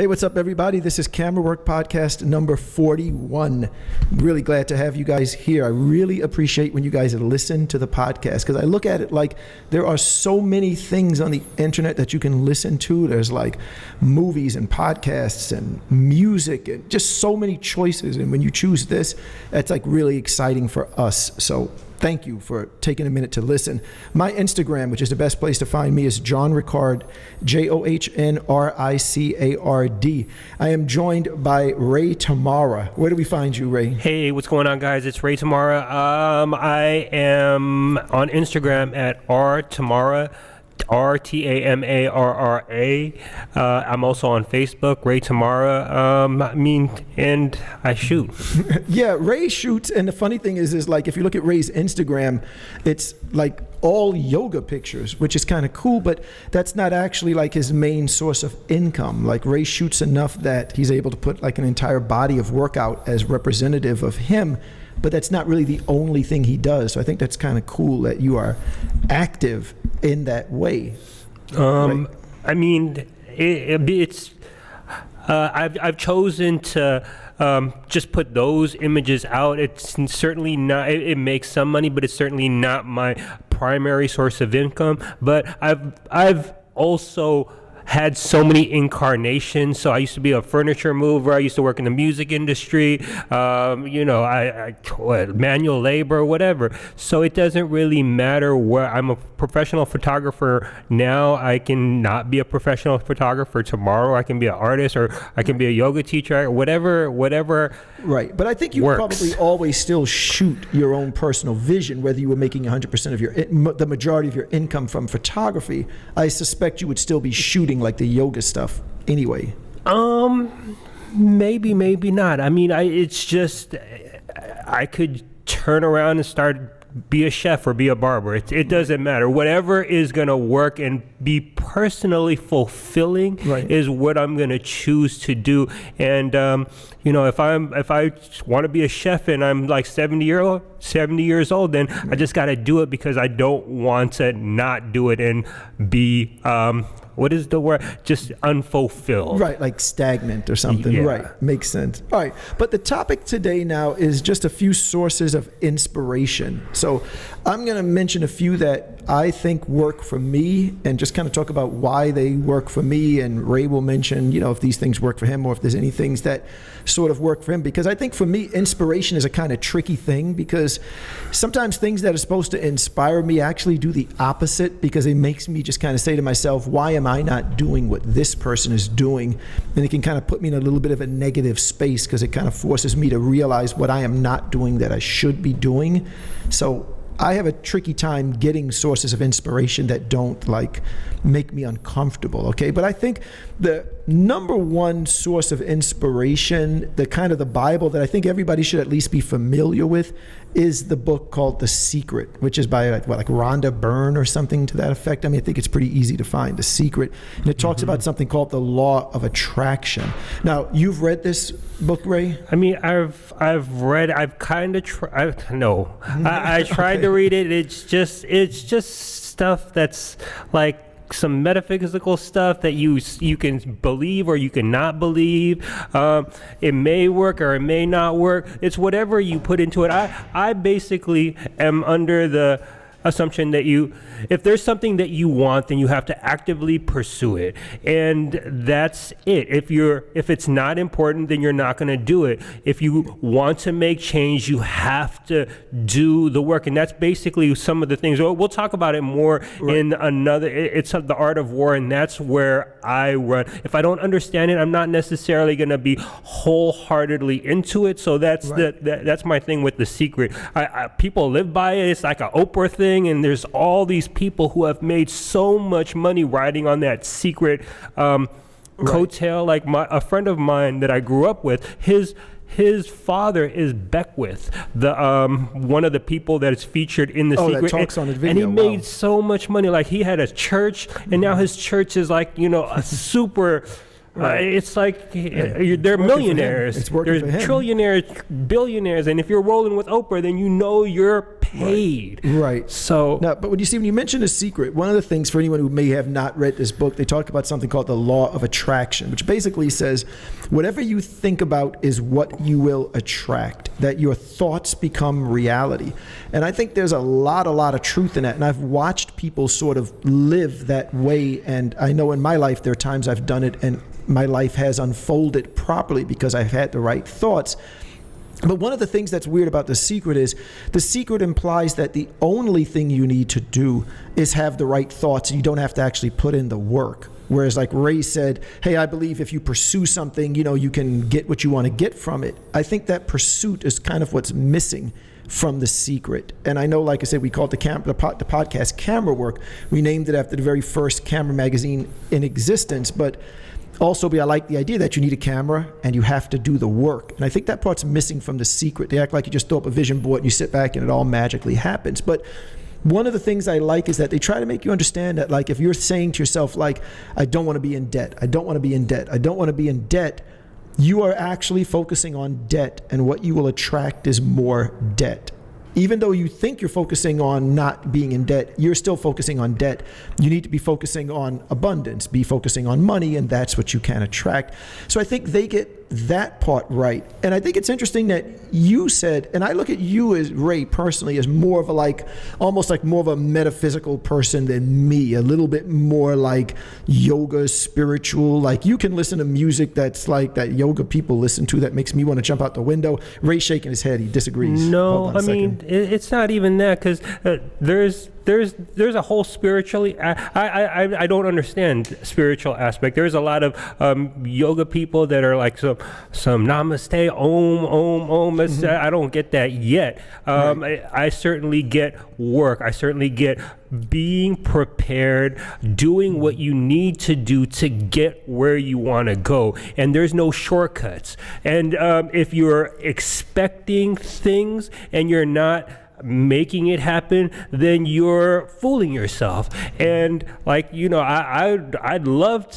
Hey, what's up, everybody? This is Camera Work Podcast number 41. I'm really glad to have you guys here. I really appreciate when you guys listen to the podcast because I look at it like there are so many things on the internet that you can listen to. There's like movies and podcasts and music and just so many choices. And when you choose this, that's like really exciting for us. So thank you for taking a minute to listen. My Instagram, which is the best place to find me, is John Ricard, JohnRicard. I am joined by Ray Tamarra. Where do we find you, Ray? Hey, what's going on, guys? It's Ray Tamarra. I am on Instagram at rtamarra, RTAMARRA. I'm also on Facebook, Ray Tamarra. And I shoot. Yeah, Ray shoots, and the funny thing is like if you look at Ray's Instagram, it's like all yoga pictures, which is kind of cool, but that's not actually like his main source of income. Like Ray shoots enough that he's able to put like an entire body of workout as representative of him, but that's not really the only thing he does. So I think that's kind of cool that you are active in that way. Right? I mean, I've chosen to just put those images out. It's certainly not, it makes some money, but it's certainly not my primary source of income. But I've also had so many incarnations. So I used to be a furniture mover. I used to work in the music industry. Manual labor, whatever. So it doesn't really matter where I'm a professional photographer now. I can not be a professional photographer tomorrow. I can be an artist, or I can be a yoga teacher, whatever. Right, but I think you probably always still shoot your own personal vision, whether you were making 100% of the majority of your income from photography. I suspect you would still be shooting like the yoga stuff anyway. Maybe not. I mean, it's just I could turn around and be a chef or be a barber. It doesn't matter. Whatever is going to work and be personally fulfilling is what I'm going to choose to do. And if I want to be a chef and I'm like 70 years old, then I just got to do it because I don't want to not do it and be what is the word? Just unfulfilled. Right, like stagnant or something. Yeah. Right, makes sense. All right, but the topic today now is just a few sources of inspiration. So I'm going to mention a few that I think work for me and just kind of talk about why they work for me. And Ray will mention, if these things work for him or if there's any things that sort of work for him. Because I think for me, inspiration is a kind of tricky thing because sometimes things that are supposed to inspire me actually do the opposite because it makes me just kind of say to myself, why am I not doing what this person is doing? And it can kind of put me in a little bit of a negative space because it kind of forces me to realize what I am not doing that I should be doing. So I have a tricky time getting sources of inspiration that don't like make me uncomfortable, okay? But I think the number one source of inspiration, the kind of the Bible that I think everybody should at least be familiar with, is the book called The Secret, which is by like Rhonda Byrne or something to that effect. I mean, I think it's pretty easy to find, The Secret. And it talks about something called the law of attraction. Now, you've read this book, Ray? I mean, I've kind of tried. No, I tried to read it. It's just stuff that's like some metaphysical stuff that you can believe or you cannot believe. It may work or it may not work. It's whatever you put into it. I basically am under the assumption that if there's something that you want, then you have to actively pursue it, and that's it. If it's not important, then you're not going to do it. If you want to make change, you have to do the work, and that's basically some of the things. We'll talk about it more in another. It's the art of war, and that's where I run. If I don't understand it, I'm not necessarily going to be wholeheartedly into it. So that's that's my thing with The Secret. People live by it. It's like an Oprah thing. And there's all these people who have made so much money riding on that secret coattail. Like a friend of mine that I grew up with, his father is Beckwith, the one of the people that is featured in The Secret. That talks on his video. And he made so much money. Like he had a church, and now his church is like a super. It's like they're millionaires. It's working for him. They're trillionaires, billionaires, and if you're rolling with Oprah, then you're paid. Right. So now, but when you mention The Secret, one of the things for anyone who may have not read this book, they talk about something called the law of attraction, which basically says whatever you think about is what you will attract, that your thoughts become reality. And I think there's a lot of truth in that. And I've watched people sort of live that way. And I know in my life, there are times I've done it and my life has unfolded properly because I've had the right thoughts. But one of the things that's weird about The Secret is The Secret implies that the only thing you need to do is have the right thoughts, and you don't have to actually put in the work. Whereas like Ray said, hey, I believe if you pursue something, you can get what you want to get from it. I think that pursuit is kind of what's missing from The Secret. And I know, like I said, we called the podcast Camera Work. We named it after the very first camera magazine in existence, but also, I like the idea that you need a camera and you have to do the work. And I think that part's missing from The Secret. They act like you just throw up a vision board and you sit back and it all magically happens. But one of the things I like is that they try to make you understand that, like, if you're saying to yourself, like, I don't want to be in debt, I don't want to be in debt, I don't want to be in debt, you are actually focusing on debt, and what you will attract is more debt. Even though you think you're focusing on not being in debt, you're still focusing on debt. You need to be focusing on abundance, be focusing on money, and that's what you can attract. So I think they get that part right. And I think it's interesting that you said, and I look at you as Ray personally as more of a almost like more of a metaphysical person than me, a little bit more like yoga, spiritual. Like you can listen to music that's like that yoga people listen to that makes me want to jump out the window. Ray's shaking his head. He disagrees. No, I mean, it's not even that, because there's a whole spiritually. I don't understand spiritual aspect. There's a lot of yoga people that are like some namaste, om. I don't get that yet. Right. I certainly get work. I certainly get being prepared, doing what you need to do to get where you want to go. And there's no shortcuts. And if you're expecting things and you're not making it happen, then you're fooling yourself. And I'd love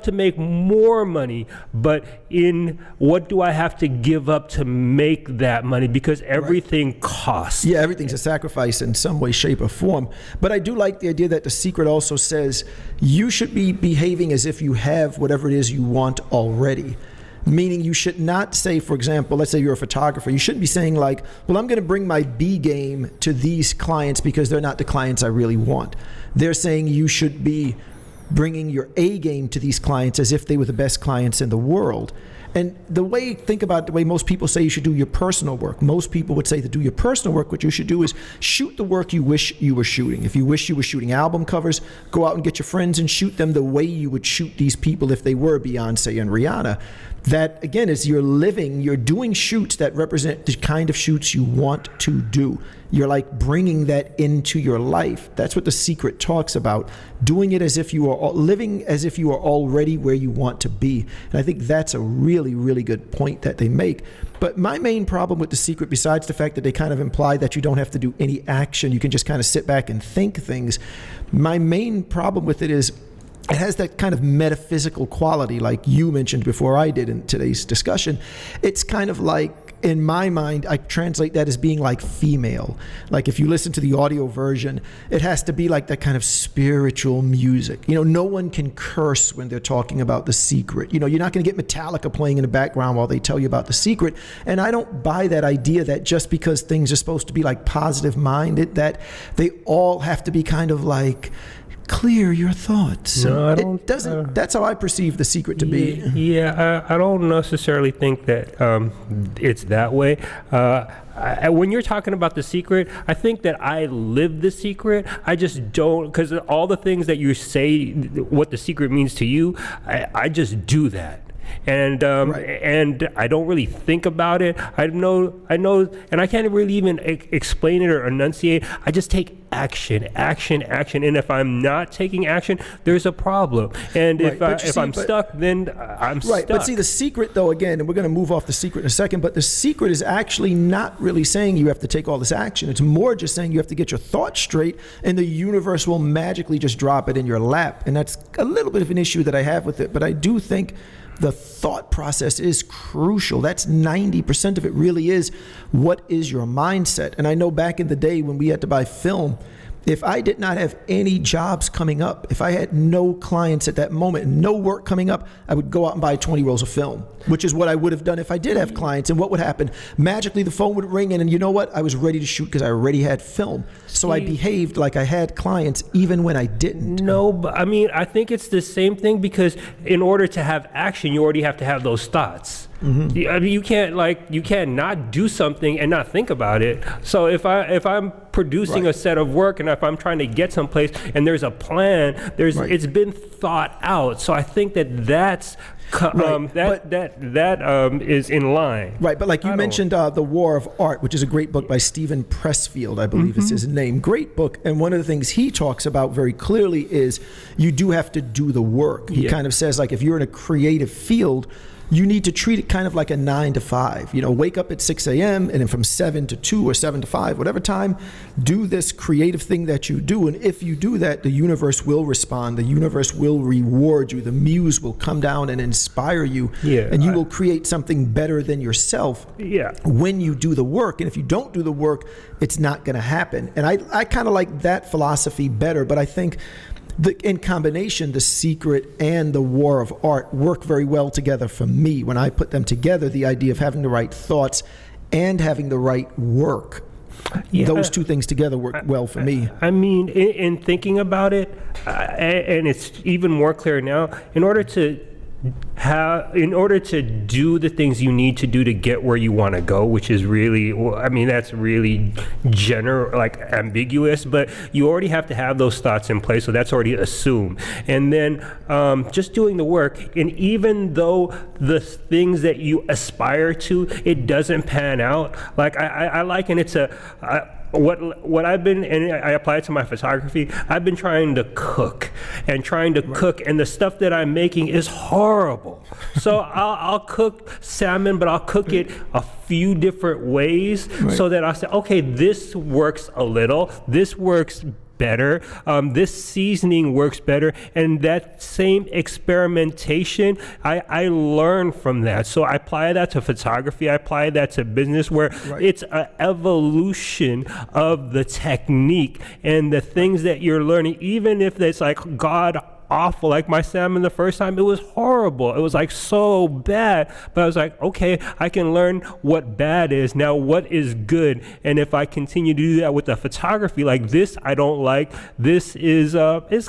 to make more money, but in what do I have to give up to make that money? Because everything costs. Yeah, everything's a sacrifice in some way, shape, or form. But I do like the idea that The Secret also says you should be behaving as if you have whatever it is you want already. Meaning you should not say, for example, let's say you're a photographer, you shouldn't be saying like, well, I'm going to bring my B game to these clients because they're not the clients I really want. They're saying you should be bringing your A game to these clients as if they were the best clients in the world. And think about the way most people say you should do your personal work. Most people would say to do your personal work, what you should do is shoot the work you wish you were shooting. If you wish you were shooting album covers, go out and get your friends and shoot them the way you would shoot these people if they were Beyonce and Rihanna. That, again, is you're doing shoots that represent the kind of shoots you want to do. You're like bringing that into your life. That's what The Secret talks about. Doing it as if you are living as if you are already where you want to be. And I think that's a really, really good point that they make. But my main problem with The Secret, besides the fact that they kind of imply that you don't have to do any action, you can just kind of sit back and think things. My main problem with it is it has that kind of metaphysical quality, like you mentioned before I did in today's discussion. It's kind of like, in my mind, I translate that as being like female. Like if you listen to the audio version, it has to be like that kind of spiritual music. No one can curse when they're talking about The Secret. You're not going to get Metallica playing in the background while they tell you about The Secret. And I don't buy that idea that just because things are supposed to be like positive minded, that they all have to be kind of like, clear your thoughts. No, I don't. It doesn't. That's how I perceive The Secret to be. Yeah, I don't necessarily think that it's that way. When you're talking about The Secret, I think that I live The Secret. I just don't, because all the things that you say, what The Secret means to you, I just do that. And and I don't really think about it. I know, and I can't really even explain it or enunciate. I just take action. And if I'm not taking action, there's a problem. And if I'm stuck, then I'm stuck. Right, but see, The Secret, though, again, and we're going to move off The Secret in a second, but The Secret is actually not really saying you have to take all this action. It's more just saying you have to get your thoughts straight, and the universe will magically just drop it in your lap. And that's a little bit of an issue that I have with it, but I do think the thought process is crucial. That's 90% of it really is, what is your mindset? And I know back in the day when we had to buy film, if I did not have any jobs coming up, if I had no clients at that moment, no work coming up, I would go out and buy 20 rolls of film, which is what I would have done if I did have clients. And what would happen? Magically, the phone would ring, and you know what? I was ready to shoot because I already had film. So I behaved like I had clients even when I didn't. No, but I mean, I think it's the same thing, because in order to have action, you already have to have those thoughts. Mm-hmm. I mean, you can't not do something and not think about it. So if I'm producing a set of work, and if I'm trying to get someplace and there's a plan, it's been thought out. So I think that's is in line. Right, but like you mentioned, The War of Art, which is a great book by Stephen Pressfield, I believe is his name. Great book. And one of the things he talks about very clearly is you do have to do the work. He kind of says, like, if you're in a creative field, you need to treat it kind of like a 9 to 5. You know, wake up at 6 a.m. and then from 7 to 2 or 7 to 5, whatever time, do this creative thing that you do. And if you do that, the universe will respond. The universe will reward you. The muse will come down and inspire you. And you will create something better than yourself when you do the work. And if you don't do the work, it's not going to happen. And I kind of like that philosophy better, but I think in combination, The Secret and The War of Art work very well together for me. When I put them together, the idea of having the right thoughts and having the right work, those two things together work well for me. I mean, in thinking about it, and it's even more clear now, in order to do the things you need to do to get where you want to go, which is really, I mean, that's really general, like ambiguous, but you already have to have those thoughts in place, so that's already assumed. And then just doing the work, and even though the things that you aspire to, it doesn't pan out, like I liken it to what I've been, and I apply it to my photography, I've been trying to cook, and the stuff that I'm making is horrible. So I'll cook salmon, but I'll cook it a few different ways so that I say, okay, this works a little, this works better, this seasoning works better, and that same experimentation, I learn from that. So I apply that to photography, I apply that to business, where it's an evolution of the technique and the things that you're learning, even if it's like God awful. Like my salmon the first time, it was horrible. It was like so bad. But I was like, okay, I can learn what bad is. Now what is good? And if I continue to do that with the photography, like this I don't like, this is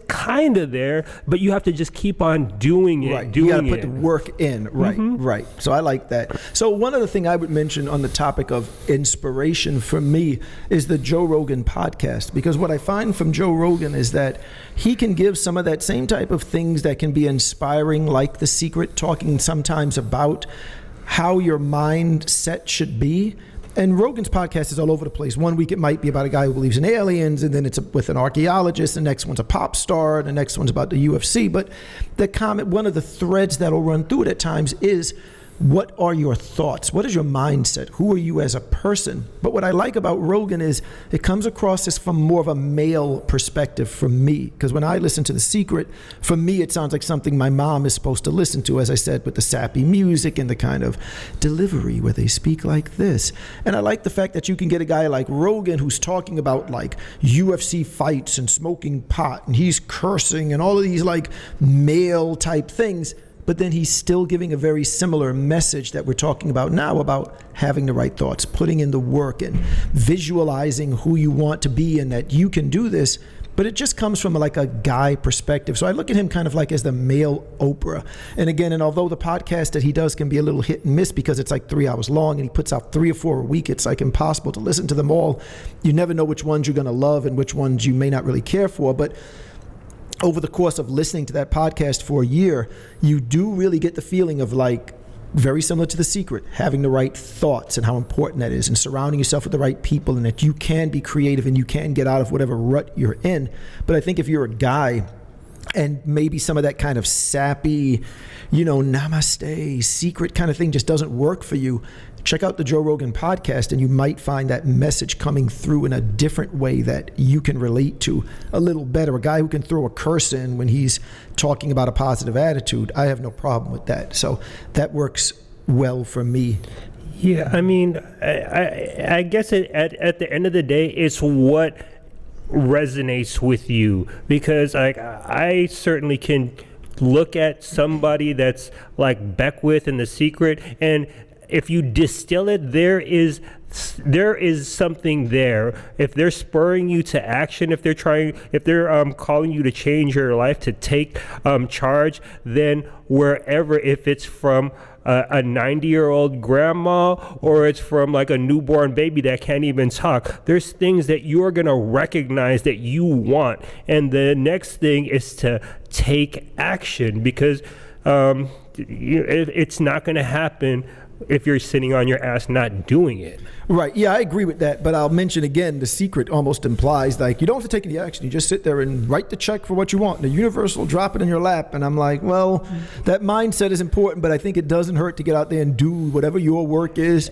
kind of there, but you have to just keep on doing it. You got to put the work in. Right. So I like that. So one other thing I would mention on the topic of inspiration for me is the Joe Rogan podcast, because what I find from Joe Rogan is that he can give some of that same type of things that can be inspiring, like The Secret, talking sometimes about how your mindset should be. And Rogan's podcast is all over the place. One week it might be about a guy who believes in aliens, and then it's with an archaeologist. The next one's a pop star. And the next one's about the UFC. But one of the threads that'll run through it at times is, what are your thoughts? What is your mindset? Who are you as a person? But what I like about Rogan is it comes across as from more of a male perspective for me. Because when I listen to The Secret, for me, it sounds like something my mom is supposed to listen to, as I said, with the sappy music and the kind of delivery where they speak like this. And I like the fact that you can get a guy like Rogan who's talking about like UFC fights and smoking pot, and he's cursing and all of these like male type things. But then he's still giving a very similar message that we're talking about now, about having the right thoughts, putting in the work and visualizing who you want to be, and that you can do this. But it just comes from like a guy perspective. So I look at him kind of like as the male Oprah. And again, and although the podcast that he does can be a little hit and miss because it's like 3 hours long and he puts out 3 or 4 a week, it's like impossible to listen to them all. You never know which ones you're going to love and which ones you may not really care for. But over the course of listening to that podcast for a year, you do really get the feeling of, like, very similar to The Secret, having the right thoughts and how important that is, and surrounding yourself with the right people, and that you can be creative and you can get out of whatever rut you're in. But I think if you're a guy and maybe some of that kind of sappy, namaste, secret kind of thing just doesn't work for you, check out the Joe Rogan Podcast, and you might find that message coming through in a different way that you can relate to a little better. A guy who can throw a curse in when he's talking about a positive attitude, I have no problem with that. So that works well for me. Yeah, I mean, I guess at the end of the day, it's what resonates with you, because I certainly can look at somebody that's like Beckwith in The Secret, and if you distill it, there is something there. If they're spurring you to action, if they're calling you to change your life, to take charge, then wherever, if it's from a 90-year-old grandma or it's from like a newborn baby that can't even talk, there's things that you're gonna recognize that you want, and the next thing is to take action, because it's not gonna happen if you're sitting on your ass not doing it. Right. Yeah, I agree with that. But I'll mention again, The Secret almost implies like you don't have to take any action. You just sit there and write the check for what you want. And the universe will drop it in your lap. And I'm like, well, that mindset is important, but I think it doesn't hurt to get out there and do whatever your work is.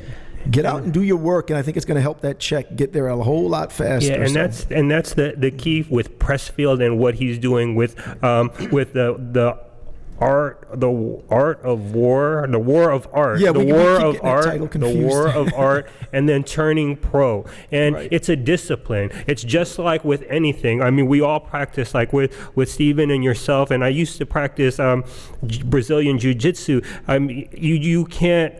Get out and do your work, and I think it's going to help that check get there a whole lot faster. Yeah, and that's the key with Pressfield and what he's doing with the war of art, and then turning pro. And right. It's a discipline. It's just like with anything. I mean, we all practice, like with Steven and yourself, and I used to practice Brazilian Jiu-Jitsu. You can't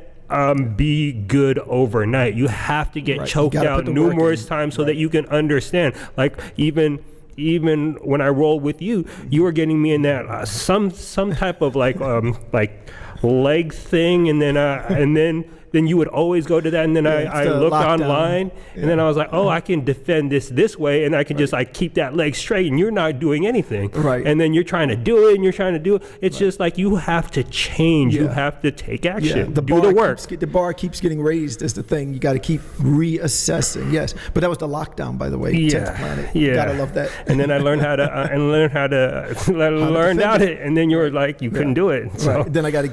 be good overnight. You have to get choked out numerous times so that you can understand. Like even when I roll with you, you were getting me in that some type of like leg thing, and then you would always go to that, and then I looked online, and then I was like, oh, I can defend this way, and I can just like keep that leg straight, and you're not doing anything. Right. And then you're trying to do it, It's just like you have to change. You have to take action. Do the work. The bar keeps getting raised is the thing. You got to keep reassessing. Yes. But that was the lockdown, by the way. 10th planet. Yeah. Gotta love that. And then I learned how to and then you were like, you couldn't do it. So. Right. Then I got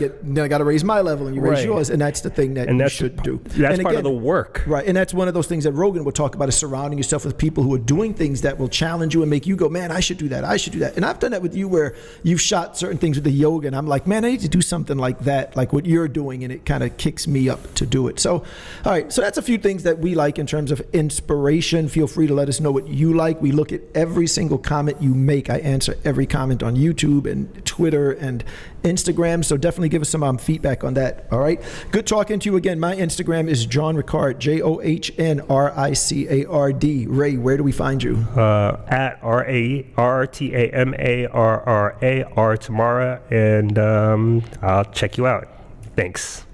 to raise my level, and you raise yours, and that's the thing that you should do. That's part of the work. Right. And that's one of those things that Rogan will talk about, is surrounding yourself with people who are doing things that will challenge you and make you go, man, I should do that. I should do that. And I've done that with you, where you've shot certain things with the yoga, and I'm like, man, I need to do something like that, like what you're doing. And it kind of kicks me up to do it. So, all right. So that's a few things that we like in terms of inspiration. Feel free to let us know what you like. We look at every single comment you make. I answer every comment on YouTube and Twitter and Instagram. So definitely give us some feedback on that. All right. Good talking to you again. My Instagram is John Ricard, JohnRicard. Ray, where do we find you? At RARTAMARRAR Tamarra, and I'll check you out. Thanks.